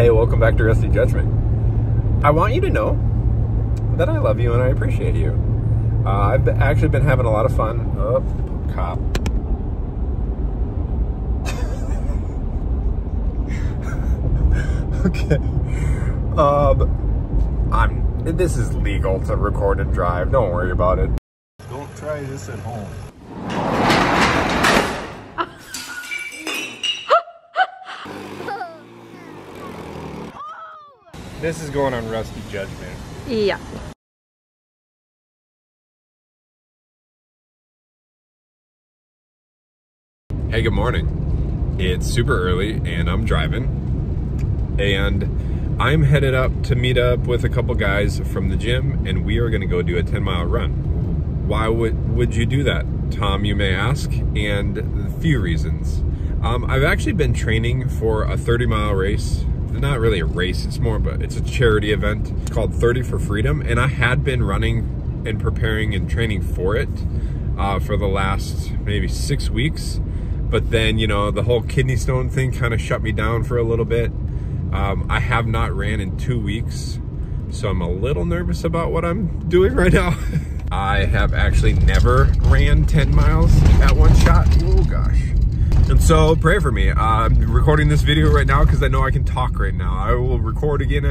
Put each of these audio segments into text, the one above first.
Hey, welcome back to Rusty Judgment. I want you to know that I love you and I appreciate you. I've actually been having a lot of fun. Oh, cop. Okay. This is legal to record and drive. Don't worry about it. Don't try this at home. This is going on Rusty Judgment. Yeah. Hey, good morning. It's super early and I'm driving. And I'm headed up to meet up with a couple guys from the gym, and we are gonna go do a 10-mile run. Why would you do that, Tom, you may ask? And a few reasons. I've actually been training for a 30-mile race. Not really a race, it's a charity event called 30 for Freedom, and I had been running and preparing and training for it for the last maybe 6 weeks, but then, you know, the whole kidney stone thing kind of shut me down for a little bit. I have not ran in 2 weeks, so I'm a little nervous about what I'm doing right now. I have actually never ran 10 miles at one shot. Oh gosh. And so pray for me. I'm recording this video right now because I know I can talk right now. I will record again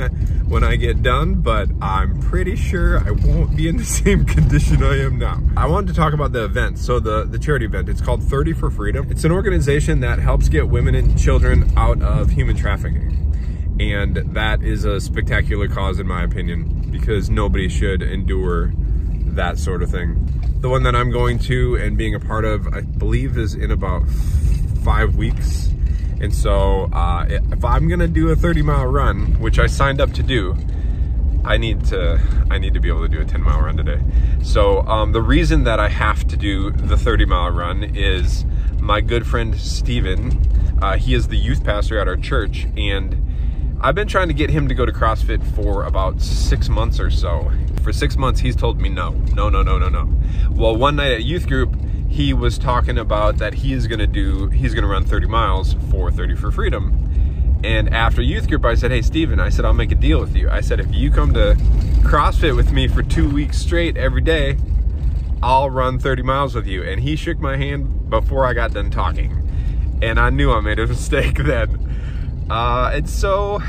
when I get done, but I'm pretty sure I won't be in the same condition I am now. I wanted to talk about the event. So the charity event, it's called 30 for Freedom. It's an organization that helps get women and children out of human trafficking. And that is a spectacular cause in my opinion, because nobody should endure that sort of thing. The one that I'm going to and being a part of, I believe, is in about 5 weeks. And so if I'm gonna do a 30-mile run, which I signed up to do, I need to be able to do a 10-mile run today. So the reason that I have to do the 30-mile run is my good friend Steven, he is the youth pastor at our church, and I've been trying to get him to go to CrossFit for about 6 months or so. For 6 months, he's told me no. Well, one night at youth group, he was talking about that he's gonna run 30 miles for 30 for Freedom. And after youth group, I said, hey, Steven, I said, I'll make a deal with you. I said, if you come to CrossFit with me for 2 weeks straight every day, I'll run 30 miles with you. And he shook my hand before I got done talking. And I knew I made a mistake then. And so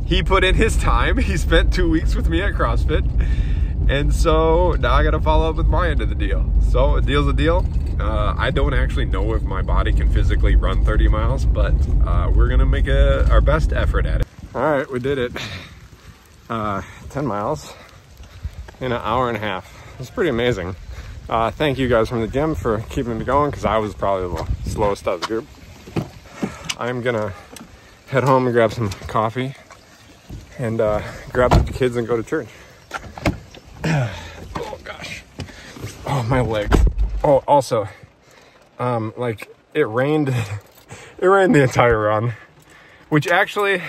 he put in his time. He spent 2 weeks with me at CrossFit. And so now I got to follow up with my end of the deal. So a deal's a deal. I don't actually know if my body can physically run 30 miles, but we're going to make our best effort at it. All right, we did it. 10 miles in an hour and a half. It's pretty amazing. Thank you guys from the gym for keeping me going, because I was probably the slowest of the group. I'm going to head home and grab some coffee and grab the kids and go to church. Oh gosh. Oh, my leg. Oh, also, like it rained the entire run, which actually,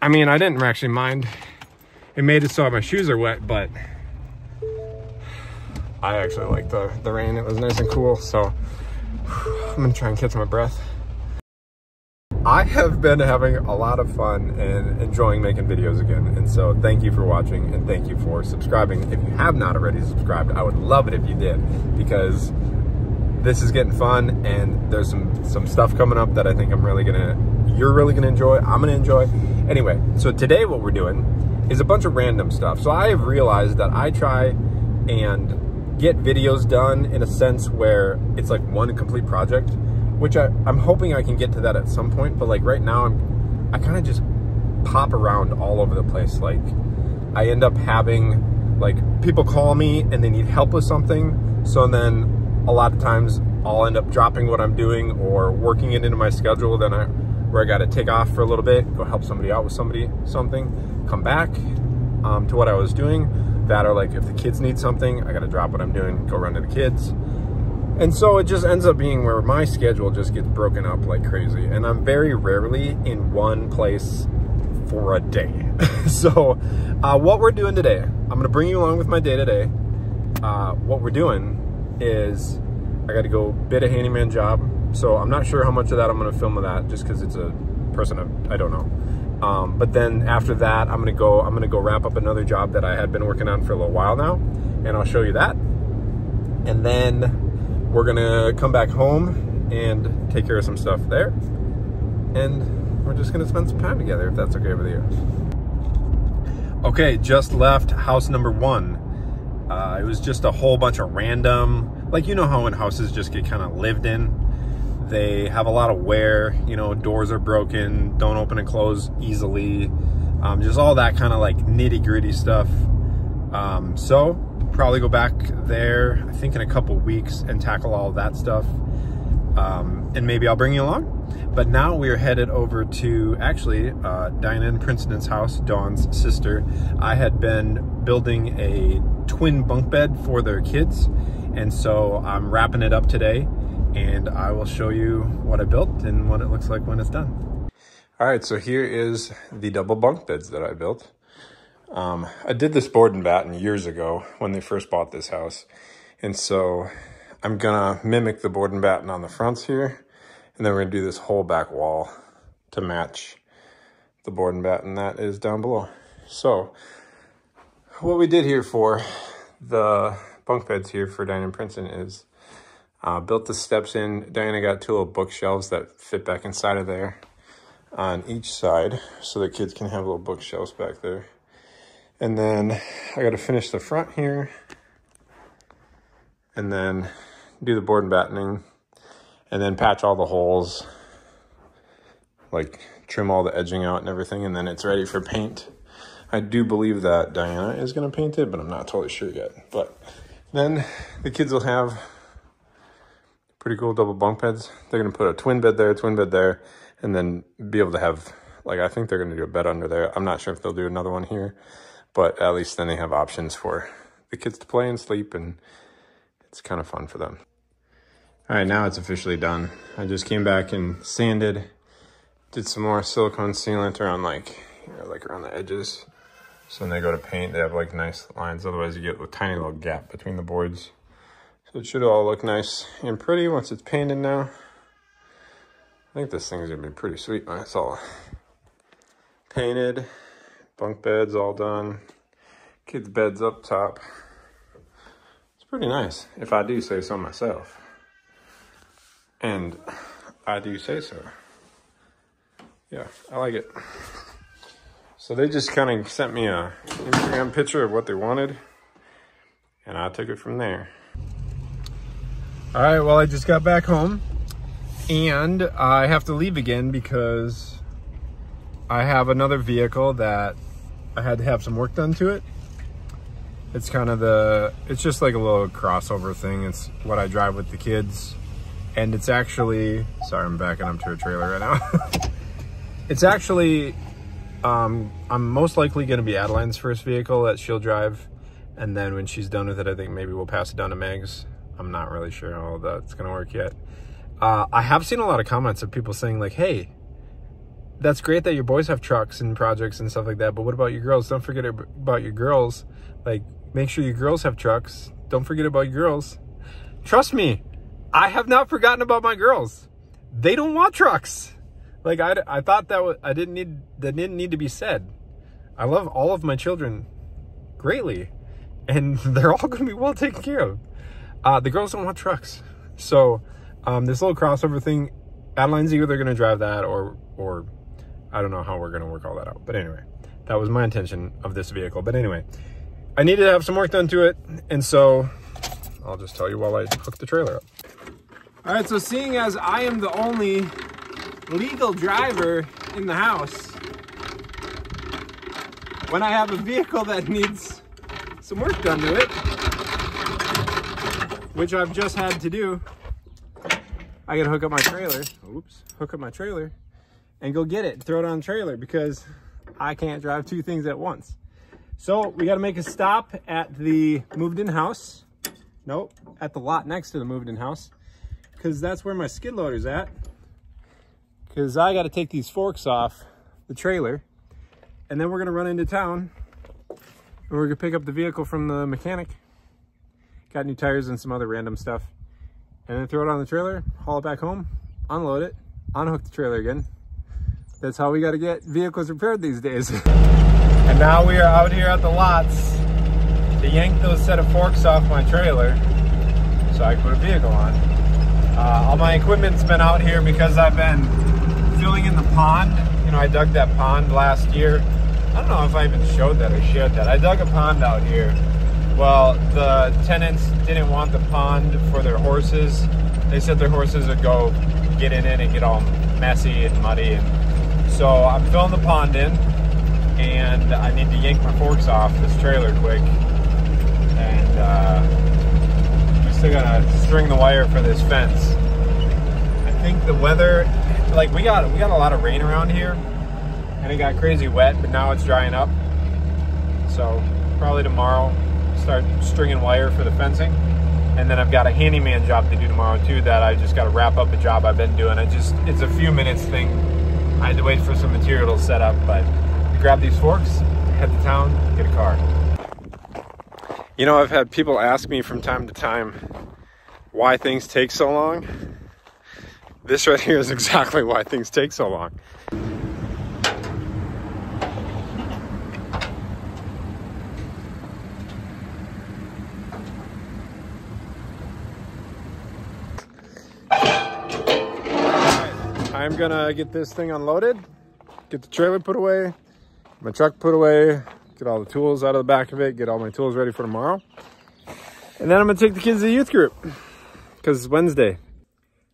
I mean, I didn't actually mind. It made it so my shoes are wet, but I actually like the rain. It was nice and cool, so I'm gonna try and catch my breath. I have been having a lot of fun and enjoying making videos again. And so thank you for watching, and thank you for subscribing. If you have not already subscribed, I would love it if you did, because this is getting fun and there's some stuff coming up that I think you're really gonna enjoy, I'm gonna enjoy. Anyway, so today what we're doing is a bunch of random stuff. So I have realized that I try and get videos done in a sense where it's like one complete project, which I'm hoping I can get to that at some point, but like right now I kind of just pop around all over the place. Like I end up having, like, people call me and they need help with something, so then a lot of times I'll end up dropping what I'm doing or working it into my schedule where I got to take off for a little bit, go help somebody out with something, come back to what I was doing. That, or like if the kids need something, I got to drop what I'm doing, go run to the kids. And so it just ends up being where my schedule just gets broken up like crazy. And I'm very rarely in one place for a day. So what we're doing today, I'm gonna bring you along with my day today. What we're doing is I got to go bid a handyman job. So I'm not sure how much of that I'm gonna film of that, just because it's a person I don't know. But then after that, I'm gonna go wrap up another job that I had been working on for a little while now, and I'll show you that. And then we're gonna come back home and take care of some stuff there. And we're just gonna spend some time together, if that's okay with you. Okay, just left house number 1. It was just a whole bunch of random, like, you know how when houses just get kind of lived in, they have a lot of wear, you know, doors are broken, don't open and close easily, just all that kind of like nitty gritty stuff. So probably go back there, I think in a couple weeks, and tackle all that stuff. And maybe I'll bring you along. But now we're headed over to, actually, Diana and Princeton's house, Dawn's sister. I had been building a twin bunk bed for their kids, and so I'm wrapping it up today, and I will show you what I built and what it looks like when it's done. All right, so here is the double bunk beds that I built. I did this board and batten years ago when they first bought this house, and so I'm gonna mimic the board and batten on the fronts here, and then we're gonna do this whole back wall to match the board and batten that is down below. So what we did here for the bunk beds here for Diana and Princeton is built the steps in. Diana got 2 little bookshelves that fit back inside of there on each side, so the kids can have little bookshelves back there. And then I got to finish the front here, and then do the board and battening, and then patch all the holes, like trim all the edging out and everything, and then it's ready for paint. I do believe that Diana is going to paint it, but I'm not totally sure yet. But then the kids will have pretty cool double bunk beds. They're going to put a twin bed there, and then be able to have, like, I think they're going to do a bed under there. I'm not sure if they'll do another one here, but at least then they have options for the kids to play and sleep, and it's kind of fun for them. All right, now it's officially done. I just came back and sanded, did some more silicone sealant around like around the edges. So when they go to paint, they have like nice lines. Otherwise you get a tiny little gap between the boards. So it should all look nice and pretty once it's painted now. I think this thing's gonna be pretty sweet when it's all painted. Bunk beds all done. Kids' beds up top. It's pretty nice, if I do say so myself. And I do say so. Yeah, I like it. So they just kind of sent me a Instagram picture of what they wanted, and I took it from there. All right, well, I just got back home, and I have to leave again because I have another vehicle that I had to have some work done to it. It's kind of it's just like a little crossover thing. It's what I drive with the kids. And it's actually, sorry, I'm backing up to a trailer right now. It's actually, I'm most likely going to be Adeline's first vehicle that she'll drive. And then when she's done with it, I think maybe we'll pass it down to Meg's. I'm not really sure how that's going to work yet. I have seen a lot of comments of people saying like, hey, that's great that your boys have trucks and projects and stuff like that, but what about your girls? Don't forget about your girls. Like, make sure your girls have trucks. Don't forget about your girls. Trust me. I have not forgotten about my girls. They don't want trucks. Like I thought that didn't need to be said. I love all of my children greatly, and they're all going to be well taken care of. The girls don't want trucks. So this little crossover thing, Adeline's either going to drive that or I don't know how we're going to work all that out. But anyway, that was my intention of this vehicle. But anyway, I needed to have some work done to it, and so I'll just tell you while I hook the trailer up. All right, so seeing as I am the only legal driver in the house, when I have a vehicle that needs some work done to it, which I've just had to do, I gotta hook up my trailer, and go get it, throw it on the trailer, because I can't drive 2 things at once. So we gotta make a stop at the moved-in house. Nope, at the lot next to the moved-in house, because that's where my skid loader's at. Because I got to take these forks off the trailer, and then we're going to run into town, and we're going to pick up the vehicle from the mechanic. Got new tires and some other random stuff. And then throw it on the trailer, haul it back home, unload it, unhook the trailer again, That's how we got to get vehicles repaired these days. And now we are out here at the lots to yank those set of forks off my trailer so I can put a vehicle on. All my equipment's been out here because I've been filling in the pond. You know, I dug that pond last year. I don't know if I even showed that or shared that. I dug a pond out here. Well, the tenants didn't want the pond for their horses. They said their horses would go get in it and get all messy and muddy. And so I'm filling the pond in, and I need to yank my forks off this trailer quick. And we still gotta string the wire for this fence. I think the weather, like we got a lot of rain around here, and it got crazy wet, but now it's drying up. So probably tomorrow, start stringing wire for the fencing. And then I've got a handyman job to do tomorrow too, that I just got to wrap up a job I've been doing. It's a few minutes thing. I had to wait for some material to set up, but we grab these forks, head to town, get a car. You know, I've had people ask me from time to time why things take so long. This right here is exactly why things take so long. I'm gonna get this thing unloaded, get the trailer put away, my truck put away, get all the tools out of the back of it, get all my tools ready for tomorrow. And then I'm gonna take the kids to the youth group because it's Wednesday.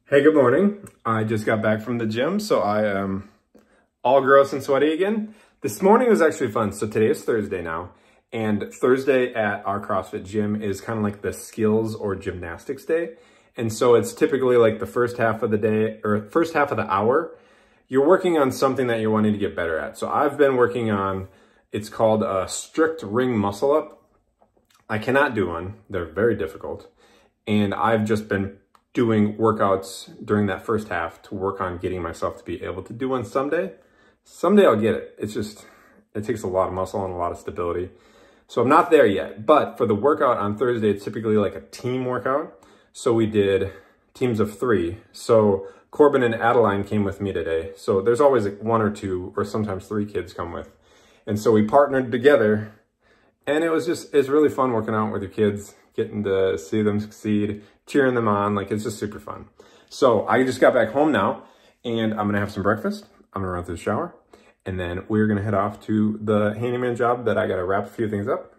Hey, good morning. I just got back from the gym, so I am all gross and sweaty again. This morning was actually fun. So today is Thursday now, and Thursday at our CrossFit gym is kind of like the skills or gymnastics day. And so it's typically like the first half of the day or first half of the hour, you're working on something that you're wanting to get better at. So I've been working on, it's called a strict ring muscle up. I cannot do one. They're very difficult. And I've just been doing workouts during that first half to work on getting myself to be able to do one someday. Someday I'll get it. It's just, it takes a lot of muscle and a lot of stability. So I'm not there yet, but for the workout on Thursday, it's typically like a team workout. So we did teams of 3. So Corbin and Adeline came with me today. So there's always like 1 or 2 or sometimes 3 kids come with. And so we partnered together, and it's really fun working out with your kids, getting to see them succeed, cheering them on. Like, it's just super fun. So I just got back home now, and I'm gonna have some breakfast. I'm gonna run through the shower, and then we're gonna head off to the handyman job that I gotta wrap a few things up.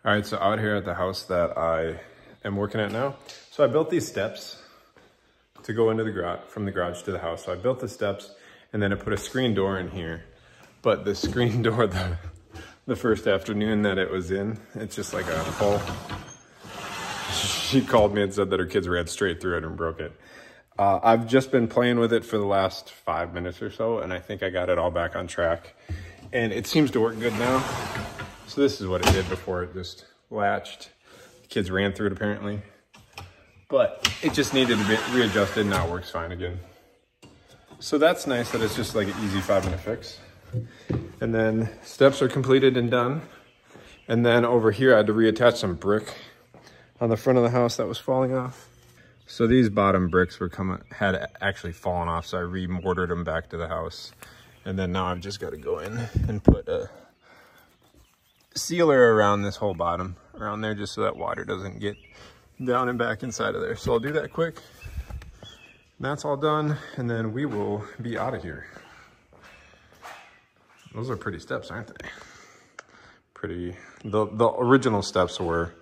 All right, so out here at the house that I am working at now. So I built these steps to go into the garage, from the garage to the house. So I built the steps, and then I put a screen door in here. But the screen door, the first afternoon that it was in, it's just like a hole. She called me and said that her kids ran straight through it and broke it. I've just been playing with it for the last 5 minutes or so, and I think I got it all back on track. And it seems to work good now. So this is what it did before it just latched. The kids ran through it apparently. But it just needed to be readjusted, and now it works fine again. So that's nice that it's just like an easy 5-minute fix. And then steps are completed and done. And then over here, I had to reattach some brick on the front of the house that was falling off. So these bottom bricks had actually fallen off, so I re-mortared them back to the house. And then now I've just got to go in and put a sealer around this whole bottom, around there, just so that water doesn't get down and back inside of there. So I'll do that quick. That's all done, and then we will be out of here. Those are pretty steps, aren't they? Pretty. The original steps were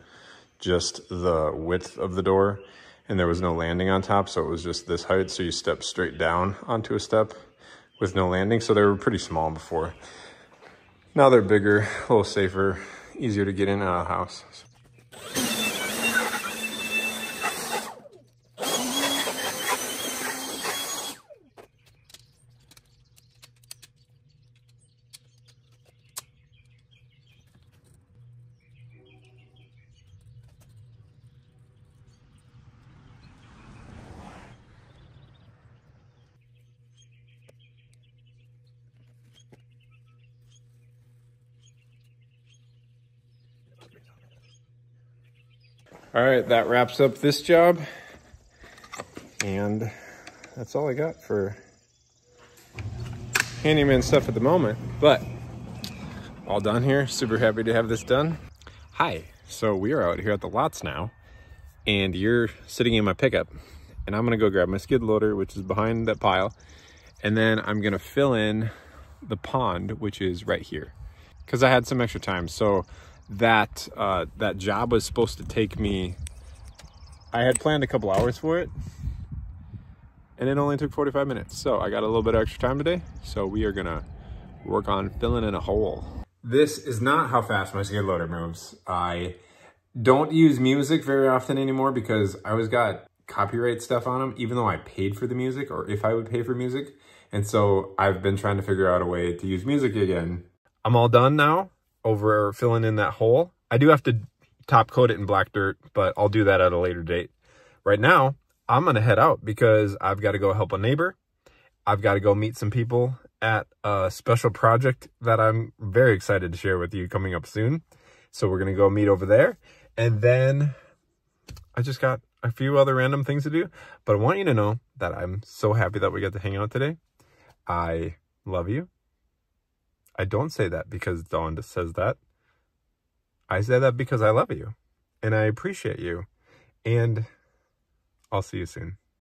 just the width of the door, and there was no landing on top, so it was just this height, so you step straight down onto a step with no landing. So they were pretty small before. Now they're bigger, a little safer, easier to get in and out of the house. All right, that wraps up this job. And that's all I got for handyman stuff at the moment, but all done here. Super happy to have this done. Hi, so we are out here at the lots now, and you're sitting in my pickup, and I'm gonna go grab my skid loader, which is behind that pile, and then I'm gonna fill in the pond, which is right here, because I had some extra time. So that that job was supposed to take me, I had planned a couple hours for it, and it only took 45 minutes. So I got a little bit of extra time today, so we are gonna work on filling in a hole. This is not how fast my skid loader moves. I don't use music very often anymore because I always got copyright stuff on them, even though I paid for the music, or if I would pay for music. And so I've been trying to figure out a way to use music again. I'm all done now over filling in that hole. I do have to top coat it in black dirt, but I'll do that at a later date. Right now, I'm gonna head out because I've got to go help a neighbor. I've got to go meet some people at a special project that I'm very excited to share with you coming up soon. So we're gonna go meet over there. And then I just got a few other random things to do, but I want you to know that I'm so happy that we got to hang out today. I love you. I don't say that because Dawn says that. I say that because I love you and I appreciate you, and I'll see you soon.